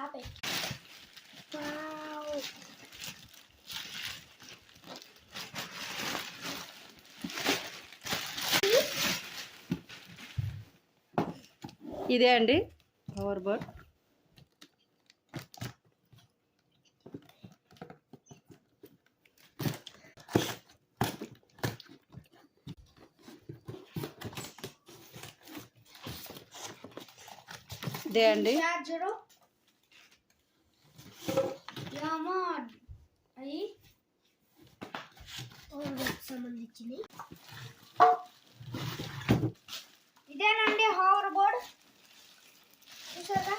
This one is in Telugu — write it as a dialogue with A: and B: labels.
A: ఆపే వావ్
B: ఇదే అండి హోవర్ బోర్డ్. ఇదే అండి
A: సంబంధించింది. ఇదేనండి హోవర్ బోర్డ్ చూసారా.